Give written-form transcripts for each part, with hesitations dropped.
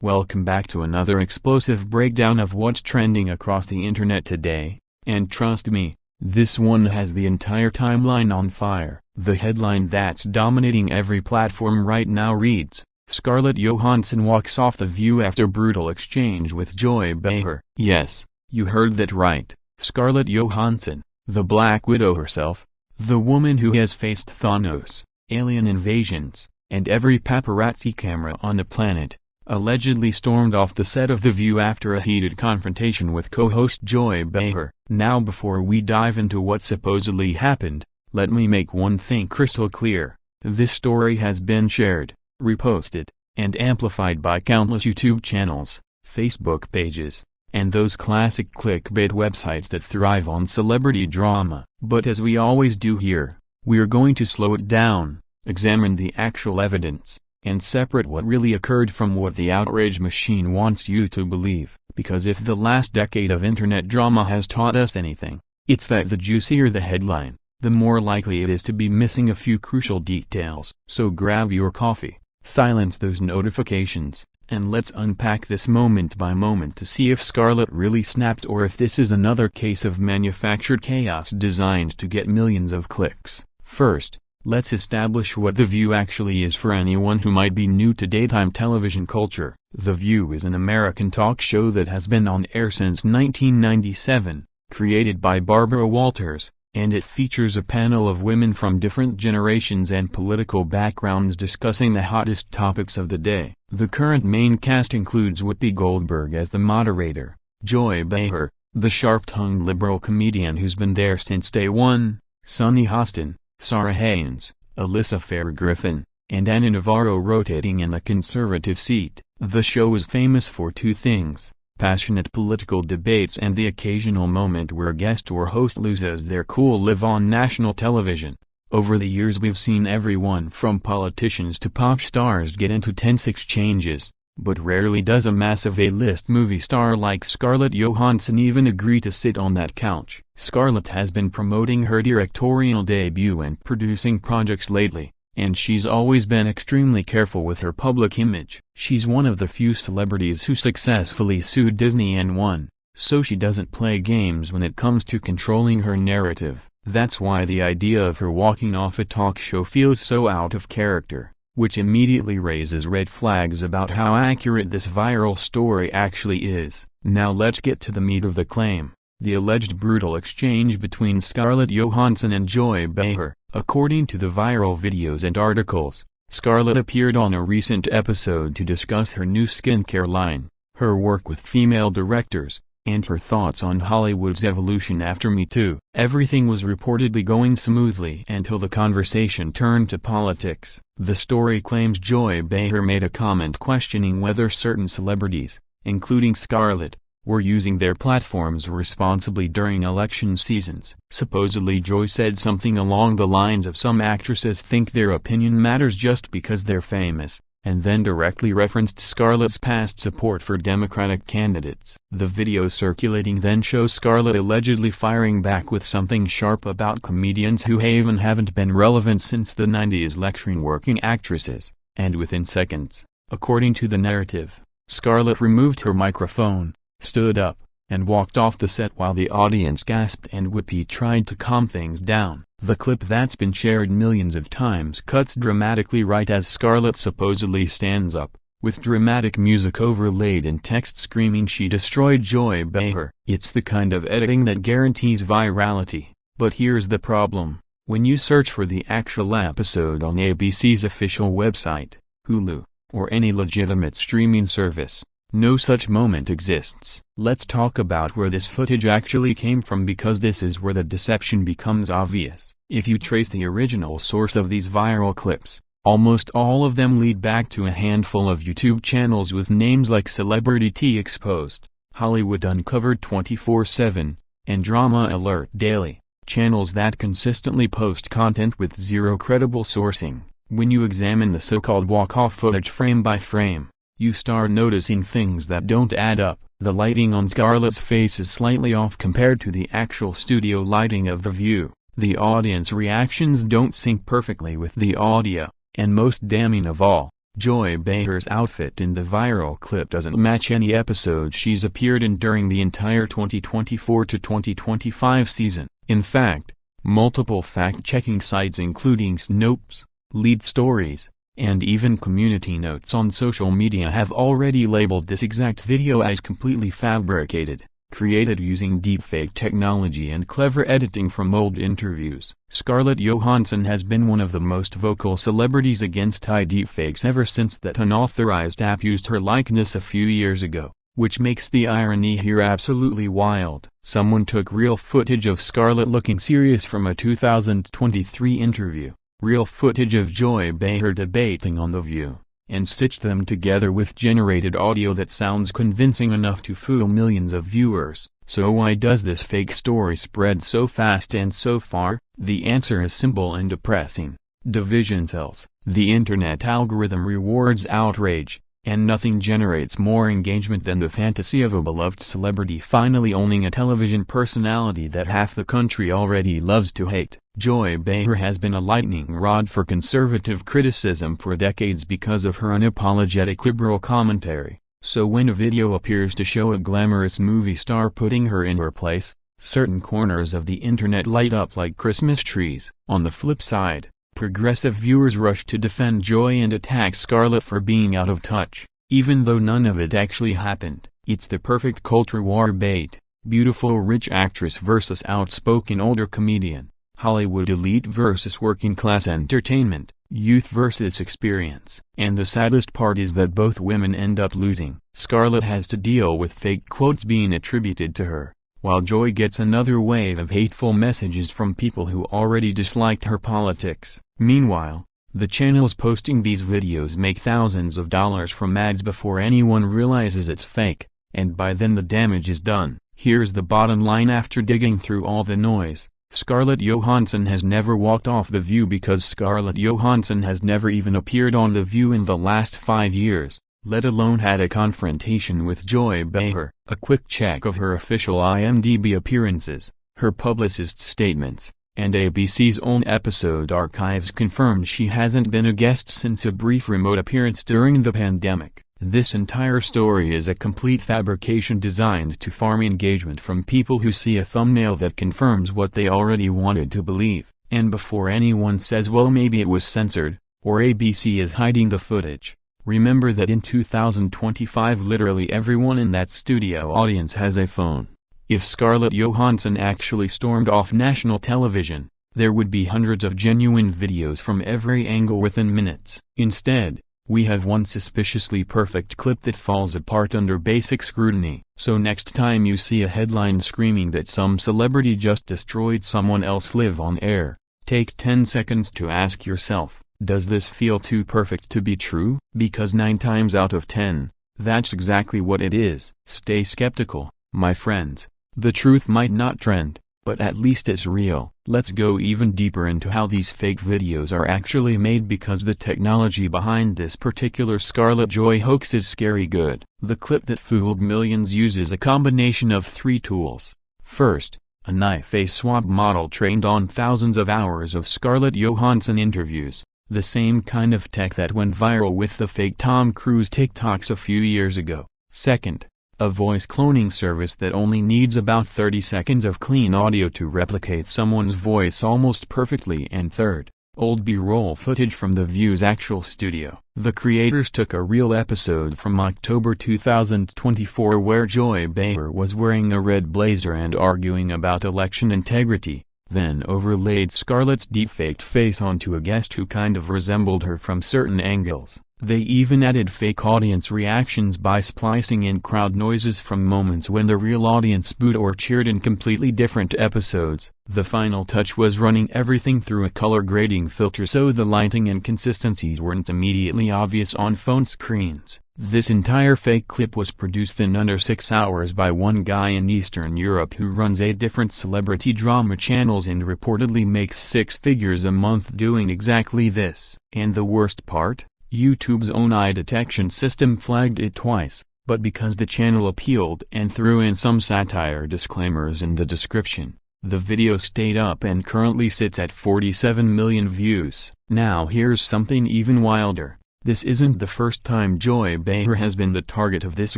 Welcome back to another explosive breakdown of what's trending across the internet today, and trust me, this one has the entire timeline on fire. The headline that's dominating every platform right now reads, Scarlett Johansson walks off The View after brutal exchange with Joy Behar. Yes, you heard that right, Scarlett Johansson, the Black Widow herself, the woman who has faced Thanos, alien invasions, and every paparazzi camera on the planet, allegedly stormed off the set of The View after a heated confrontation with co-host Joy Behar. Now before we dive into what supposedly happened, let me make one thing crystal clear. This story has been shared, reposted, and amplified by countless YouTube channels, Facebook pages, and those classic clickbait websites that thrive on celebrity drama. But as we always do here, we're going to slow it down, examine the actual evidence, and separate what really occurred from what the outrage machine wants you to believe. Because if the last decade of internet drama has taught us anything, it's that the juicier the headline, the more likely it is to be missing a few crucial details. So grab your coffee, silence those notifications, and let's unpack this moment by moment to see if Scarlett really snapped or if this is another case of manufactured chaos designed to get millions of clicks. First, let's establish what The View actually is for anyone who might be new to daytime television culture. The View is an American talk show that has been on air since 1997, created by Barbara Walters, and it features a panel of women from different generations and political backgrounds discussing the hottest topics of the day. The current main cast includes Whoopi Goldberg as the moderator, Joy Behar, the sharp-tongued liberal comedian who's been there since day one, Sunny Hostin, Sarah Haynes, Alyssa Fair-Griffin, and Anna Navarro rotating in the conservative seat. The show is famous for two things: passionate political debates and the occasional moment where a guest or host loses their cool live on national television. Over the years we've seen everyone from politicians to pop stars get into tense exchanges, but rarely does a massive A-list movie star like Scarlett Johansson even agree to sit on that couch. Scarlett has been promoting her directorial debut and producing projects lately, and she's always been extremely careful with her public image. She's one of the few celebrities who successfully sued Disney and won, so she doesn't play games when it comes to controlling her narrative. That's why the idea of her walking off a talk show feels so out of character, which immediately raises red flags about how accurate this viral story actually is. Now let's get to the meat of the claim, the alleged brutal exchange between Scarlett Johansson and Joy Behar. According to the viral videos and articles, Scarlett appeared on a recent episode to discuss her new skincare line, her work with female directors, and her thoughts on Hollywood's evolution after Me Too. Everything was reportedly going smoothly until the conversation turned to politics. The story claims Joy Behar made a comment questioning whether certain celebrities, including Scarlett, were using their platforms responsibly during election seasons. Supposedly Joy said something along the lines of some actresses think their opinion matters just because they're famous, and then directly referenced Scarlett's past support for Democratic candidates. The video circulating then shows Scarlett allegedly firing back with something sharp about comedians who haven't been relevant since the 90s, lecturing working actresses, and within seconds, according to the narrative, Scarlett removed her microphone, stood up, and walked off the set while the audience gasped and Whoopi tried to calm things down. The clip that's been shared millions of times cuts dramatically right as Scarlett supposedly stands up, with dramatic music overlaid and text screaming she destroyed Joy Behar. It's the kind of editing that guarantees virality. But here's the problem: when you search for the actual episode on ABC's official website, Hulu, or any legitimate streaming service, no such moment exists. Let's talk about where this footage actually came from, because this is where the deception becomes obvious. If you trace the original source of these viral clips, almost all of them lead back to a handful of YouTube channels with names like Celebrity Tea Exposed, Hollywood Uncovered 24/7, and Drama Alert Daily, channels that consistently post content with zero credible sourcing. When you examine the so-called walk-off footage frame by frame, you start noticing things that don't add up. The lighting on Scarlett's face is slightly off compared to the actual studio lighting of The View. The audience reactions don't sync perfectly with the audio, and most damning of all, Joy Behar's outfit in the viral clip doesn't match any episode she's appeared in during the entire 2024 to 2025 season. In fact, multiple fact-checking sites including Snopes, Lead Stories, and even community notes on social media have already labeled this exact video as completely fabricated, created using deepfake technology and clever editing from old interviews. Scarlett Johansson has been one of the most vocal celebrities against deepfakes ever since that unauthorized app used her likeness a few years ago, which makes the irony here absolutely wild. Someone took real footage of Scarlett looking serious from a 2023 interview, real footage of Joy Behar debating on The View, and stitched them together with generated audio that sounds convincing enough to fool millions of viewers. So why does this fake story spread so fast and so far? The answer is simple and depressing. Division sells. The internet algorithm rewards outrage, and nothing generates more engagement than the fantasy of a beloved celebrity finally owning a television personality that half the country already loves to hate. Joy Behar has been a lightning rod for conservative criticism for decades because of her unapologetic liberal commentary. So when a video appears to show a glamorous movie star putting her in her place, certain corners of the internet light up like Christmas trees. On the flip side, progressive viewers rush to defend Joy and attack Scarlett for being out of touch, even though none of it actually happened. It's the perfect culture war bait. Beautiful rich actress versus outspoken older comedian. Hollywood elite versus working class entertainment. Youth versus experience. And the saddest part is that both women end up losing. Scarlett has to deal with fake quotes being attributed to her, while Joy gets another wave of hateful messages from people who already disliked her politics. Meanwhile, the channels posting these videos make thousands of dollars from ads before anyone realizes it's fake, and by then the damage is done. Here's the bottom line after digging through all the noise. Scarlett Johansson has never walked off The View because Scarlett Johansson has never even appeared on The View in the last 5 years, let alone had a confrontation with Joy Behar. A quick check of her official IMDb appearances, her publicist's statements, and ABC's own episode archives confirmed she hasn't been a guest since a brief remote appearance during the pandemic. This entire story is a complete fabrication designed to farm engagement from people who see a thumbnail that confirms what they already wanted to believe. And before anyone says well maybe it was censored, or ABC is hiding the footage, remember that in 2025 literally everyone in that studio audience has a phone. If Scarlett Johansson actually stormed off national television, there would be hundreds of genuine videos from every angle within minutes. Instead, we have one suspiciously perfect clip that falls apart under basic scrutiny. So next time you see a headline screaming that some celebrity just destroyed someone else live on air, take 10 seconds to ask yourself, does this feel too perfect to be true? Because 9 times out of 10, that's exactly what it is. Stay skeptical, my friends. The truth might not trend, but at least it's real. Let's go even deeper into how these fake videos are actually made because the technology behind this particular Scarlett Joy hoax is scary good. The clip that fooled millions uses a combination of 3 tools. First, a knife face swap model trained on thousands of hours of Scarlett Johansson interviews, the same kind of tech that went viral with the fake Tom Cruise TikToks a few years ago. Second, a voice cloning service that only needs about 30 seconds of clean audio to replicate someone's voice almost perfectly. And third, old B-roll footage from The View's actual studio. The creators took a real episode from October 2024 where Joy Behar was wearing a red blazer and arguing about election integrity, then overlaid Scarlett's deepfaked face onto a guest who kind of resembled her from certain angles. They even added fake audience reactions by splicing in crowd noises from moments when the real audience booed or cheered in completely different episodes. The final touch was running everything through a color grading filter so the lighting inconsistencies weren't immediately obvious on phone screens. This entire fake clip was produced in under 6 hours by one guy in Eastern Europe who runs 8 different celebrity drama channels and reportedly makes 6 figures a month doing exactly this. And the worst part? YouTube's own eye detection system flagged it twice, but because the channel appealed and threw in some satire disclaimers in the description, the video stayed up and currently sits at 47 million views. Now here's something even wilder. This isn't the first time Joy Behar has been the target of this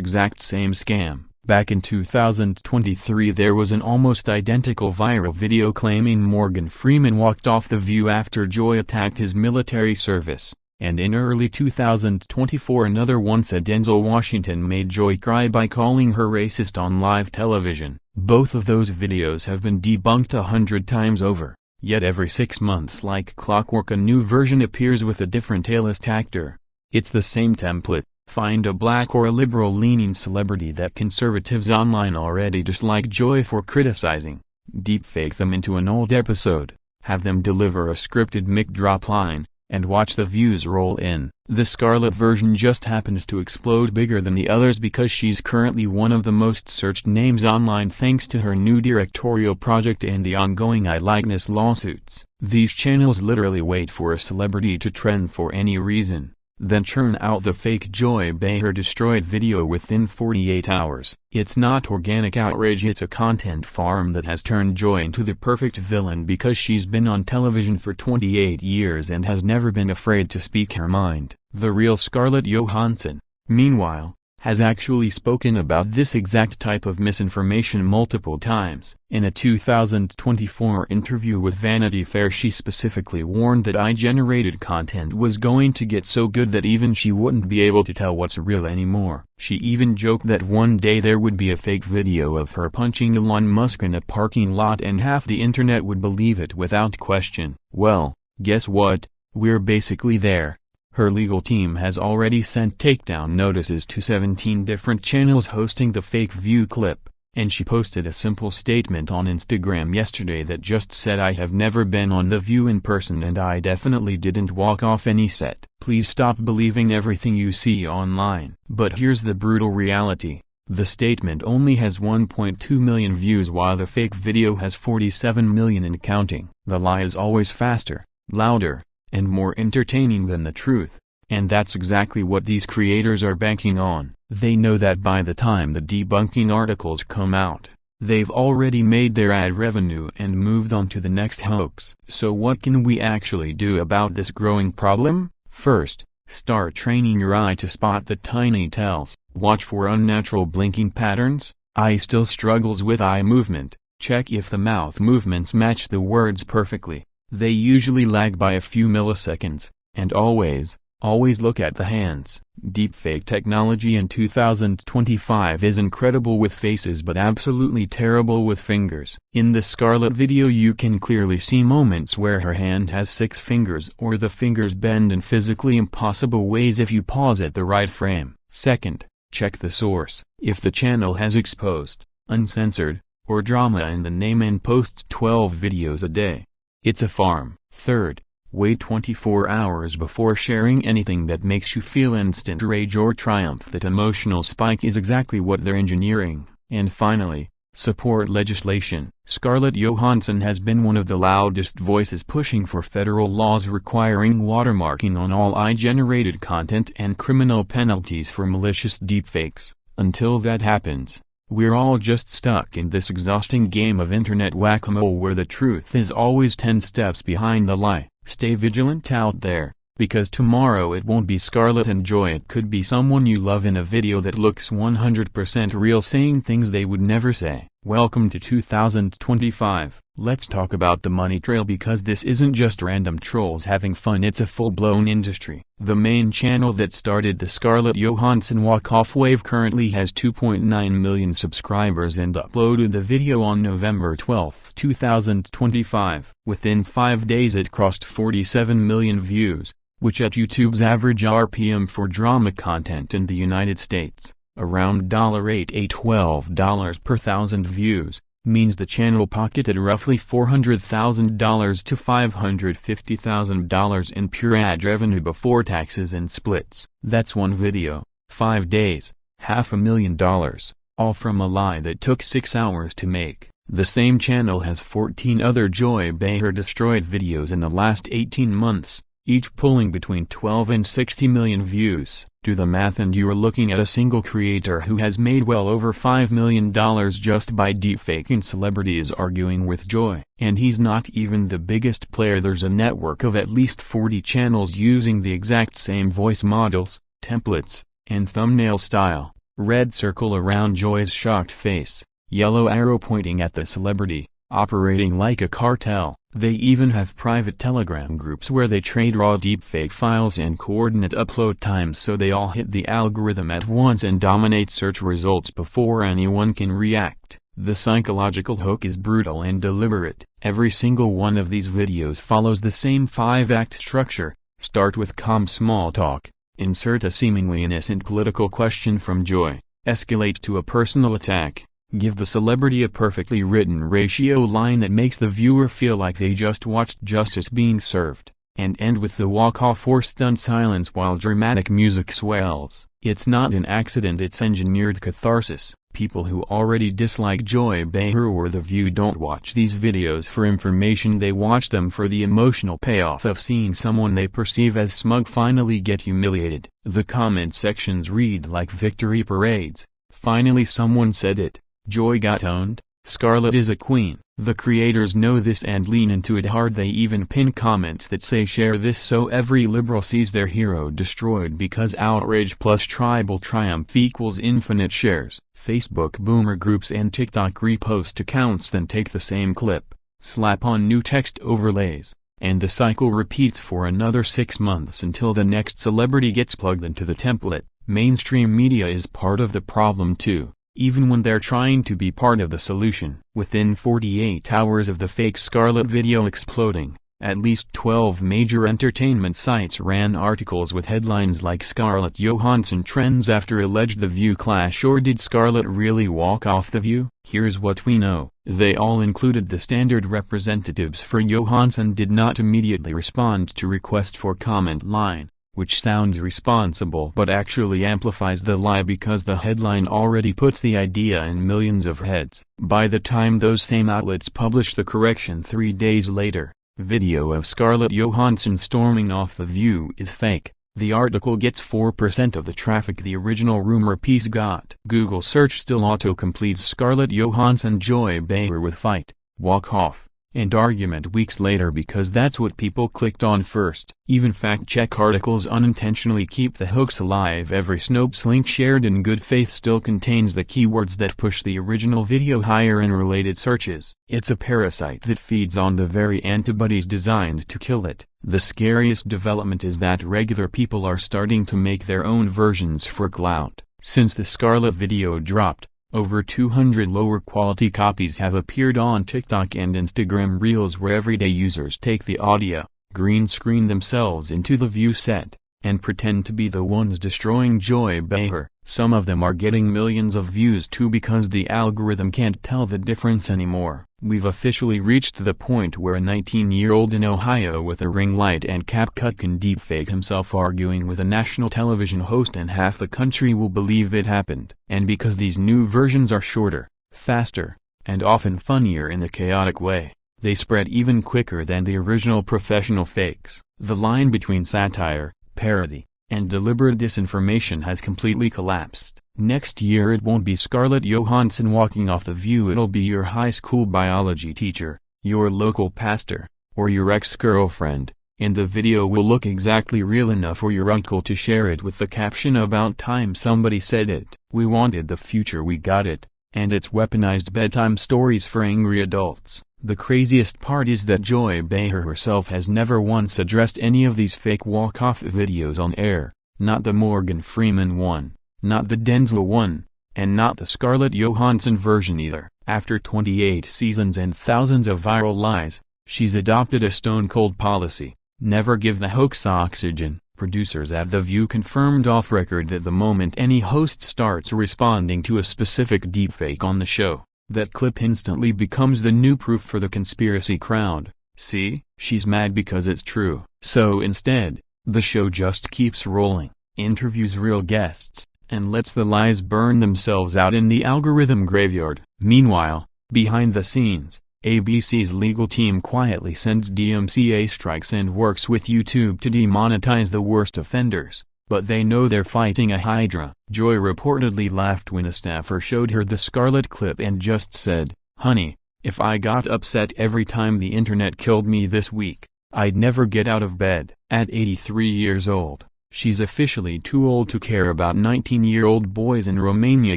exact same scam. Back in 2023 there was an almost identical viral video claiming Morgan Freeman walked off The View after Joy attacked his military service. And in early 2024 another one said Denzel Washington made Joy cry by calling her racist on live television. Both of those videos have been debunked 100 times over, yet every 6 months like clockwork a new version appears with a different A-list actor. It's the same template: find a black or a liberal-leaning celebrity that conservatives online already dislike Joy for criticizing, deepfake them into an old episode, have them deliver a scripted mic drop line, and watch the views roll in. The Scarlett version just happened to explode bigger than the others because she's currently one of the most searched names online thanks to her new directorial project and the ongoing eye-likeness lawsuits. These channels literally wait for a celebrity to trend for any reason, then churn out the fake Joy Behar destroyed video within 48 hours. It's not organic outrage, it's a content farm that has turned Joy into the perfect villain because she's been on television for 28 years and has never been afraid to speak her mind. The real Scarlett Johansson, meanwhile, has actually spoken about this exact type of misinformation multiple times. In a 2024 interview with Vanity Fair she specifically warned that AI-generated content was going to get so good that even she wouldn't be able to tell what's real anymore. She even joked that one day there would be a fake video of her punching Elon Musk in a parking lot and half the internet would believe it without question. Well, guess what? We're basically there. Her legal team has already sent takedown notices to 17 different channels hosting the fake View clip, and she posted a simple statement on Instagram yesterday that just said, "I have never been on The View in person and I definitely didn't walk off any set. Please stop believing everything you see online." But here's the brutal reality. The statement only has 1.2 million views while the fake video has 47 million and counting. The lie is always faster, louder, and more entertaining than the truth, and that's exactly what these creators are banking on. They know that by the time the debunking articles come out, they've already made their ad revenue and moved on to the next hoax. So what can we actually do about this growing problem? First, start training your eye to spot the tiny tells. Watch for unnatural blinking patterns. Eye still struggles with eye movement. Check if the mouth movements match the words perfectly. They usually lag by a few milliseconds. And always look at the hands. Deepfake technology in 2025 is incredible with faces but absolutely terrible with fingers. In the Scarlett video you can clearly see moments where her hand has 6 fingers or the fingers bend in physically impossible ways if you pause at the right frame. Second, check the source. If the channel has exposed, uncensored, or drama in the name and posts 12 videos a day, it's a farm. Third, wait 24 hours before sharing anything that makes you feel instant rage or triumph. That emotional spike is exactly what they're engineering. And finally, support legislation. Scarlett Johansson has been one of the loudest voices pushing for federal laws requiring watermarking on all AI-generated content and criminal penalties for malicious deepfakes. Until that happens, we're all just stuck in this exhausting game of internet whack-a-mole where the truth is always 10 steps behind the lie. Stay vigilant out there, because tomorrow it won't be Scarlett and Joy, it could be someone you love in a video that looks 100% real saying things they would never say. Welcome to 2025. Let's talk about the money trail because this isn't just random trolls having fun, it's a full-blown industry. The main channel that started the Scarlett Johansson walk-off wave currently has 2.9 million subscribers and uploaded the video on November 12, 2025. Within 5 days it crossed 47 million views, which at YouTube's average RPM for drama content in the United States, around $8.12 per thousand views, means the channel pocketed roughly $400,000 to $550,000 in pure ad revenue before taxes and splits. That's one video, 5 days, $500,000, all from a lie that took 6 hours to make. The same channel has 14 other Joy Behar destroyed videos in the last 18 months, each pulling between 12 and 60 million views. Do the math and you're looking at a single creator who has made well over $5 million just by deepfaking celebrities arguing with Joy. And he's not even the biggest player. There's a network of at least 40 channels using the exact same voice models, templates, and thumbnail style. Red circle around Joy's shocked face, yellow arrow pointing at the celebrity, operating like a cartel. They even have private Telegram groups where they trade raw deepfake files and coordinate upload times so they all hit the algorithm at once and dominate search results before anyone can react. The psychological hook is brutal and deliberate. Every single one of these videos follows the same 5-act structure. Start with calm small talk, insert a seemingly innocent political question from Joy, escalate to a personal attack. Give the celebrity a perfectly written ratio line that makes the viewer feel like they just watched justice being served, and end with the walk-off or stunned silence while dramatic music swells. It's not an accident, it's engineered catharsis. People who already dislike Joy Behar or The View don't watch these videos for information, they watch them for the emotional payoff of seeing someone they perceive as smug finally get humiliated. The comment sections read like victory parades. Finally someone said it. Joy got owned. Scarlett is a queen. The creators know this and lean into it hard. They even pin comments that say share this so every liberal sees their hero destroyed because outrage plus tribal triumph equals infinite shares. Facebook boomer groups and TikTok repost accounts then take the same clip, slap on new text overlays, and the cycle repeats for another 6 months until the next celebrity gets plugged into the template. Mainstream media is part of the problem too, even when they're trying to be part of the solution. Within 48 hours of the fake Scarlett video exploding, at least 12 major entertainment sites ran articles with headlines like Scarlett Johansson trends after alleged The View clash or did Scarlett really walk off The View? Here's what we know. They all included the standard representatives for Johansson did not immediately respond to request for comment line, which sounds responsible but actually amplifies the lie because the headline already puts the idea in millions of heads. By the time those same outlets publish the correction 3 days later, video of Scarlett Johansson storming off The View is fake. The article gets 4% of the traffic the original rumor piece got. Google search still autocompletes Scarlett Johansson Joy Behar with fight, walk off, and argument weeks later because that's what people clicked on first. Even fact-check articles unintentionally keep the hooks alive. Every Snopes link shared in good faith still contains the keywords that push the original video higher in related searches. It's a parasite that feeds on the very antibodies designed to kill it. The scariest development is that regular people are starting to make their own versions for clout. Since the Scarlett video dropped, over 200 lower quality copies have appeared on TikTok and Instagram Reels where everyday users take the audio, green screen themselves into the View set, and pretend to be the ones destroying Joy Behar. Some of them are getting millions of views too because the algorithm can't tell the difference anymore. We've officially reached the point where a 19-year-old in Ohio with a ring light and CapCut can deepfake himself arguing with a national television host and half the country will believe it happened. And because these new versions are shorter, faster, and often funnier in a chaotic way, they spread even quicker than the original professional fakes. The line between satire, parody, and deliberate disinformation has completely collapsed. Next year it won't be Scarlett Johansson walking off The View, it'll be your high school biology teacher, your local pastor, or your ex-girlfriend, and the video will look exactly real enough for your uncle to share it with the caption "About time somebody said it." We wanted the future, we got it, and it's weaponized bedtime stories for angry adults. The craziest part is that Joy Behar herself has never once addressed any of these fake walk-off videos on air, not the Morgan Freeman one, not the Denzel one, and not the Scarlett Johansson version either. After 28 seasons and thousands of viral lies, she's adopted a stone-cold policy: never give the hoax oxygen. Producers at The View confirmed off-record that the moment any host starts responding to a specific deepfake on the show, that clip instantly becomes the new proof for the conspiracy crowd. See, she's mad because it's true. So instead, the show just keeps rolling, interviews real guests, and lets the lies burn themselves out in the algorithm graveyard. Meanwhile, behind the scenes, ABC's legal team quietly sends DMCA strikes and works with YouTube to demonetize the worst offenders. but they know they're fighting a hydra. Joy reportedly laughed when a staffer showed her the Scarlett clip and just said, "Honey, if I got upset every time the internet killed me this week, I'd never get out of bed." At 83 years old, she's officially too old to care about 19-year-old boys in Romania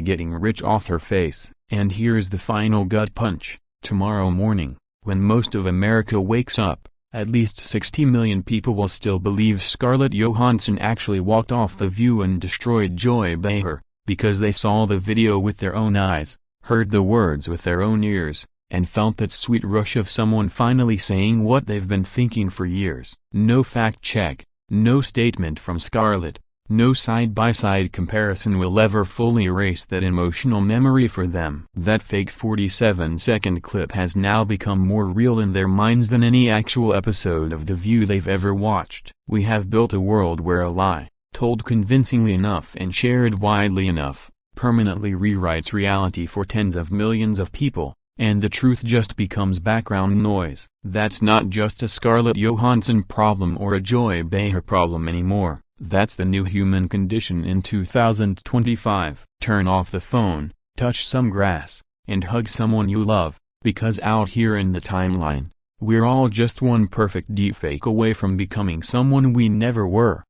getting rich off her face. And here's the final gut punch. Tomorrow morning, when most of America wakes up, at least 60 million people will still believe Scarlett Johansson actually walked off The View and destroyed Joy Behar, because they saw the video with their own eyes, heard the words with their own ears, and felt that sweet rush of someone finally saying what they've been thinking for years. No fact check, no statement from Scarlett, no side-by-side comparison will ever fully erase that emotional memory for them. That fake 47-second clip has now become more real in their minds than any actual episode of The View they've ever watched. We have built a world where a lie, told convincingly enough and shared widely enough, permanently rewrites reality for tens of millions of people, and the truth just becomes background noise. That's not just a Scarlett Johansson problem or a Joy Behar problem anymore. That's the new human condition in 2025. Turn off the phone, touch some grass, and hug someone you love, because out here in the timeline, we're all just one perfect deepfake away from becoming someone we never were.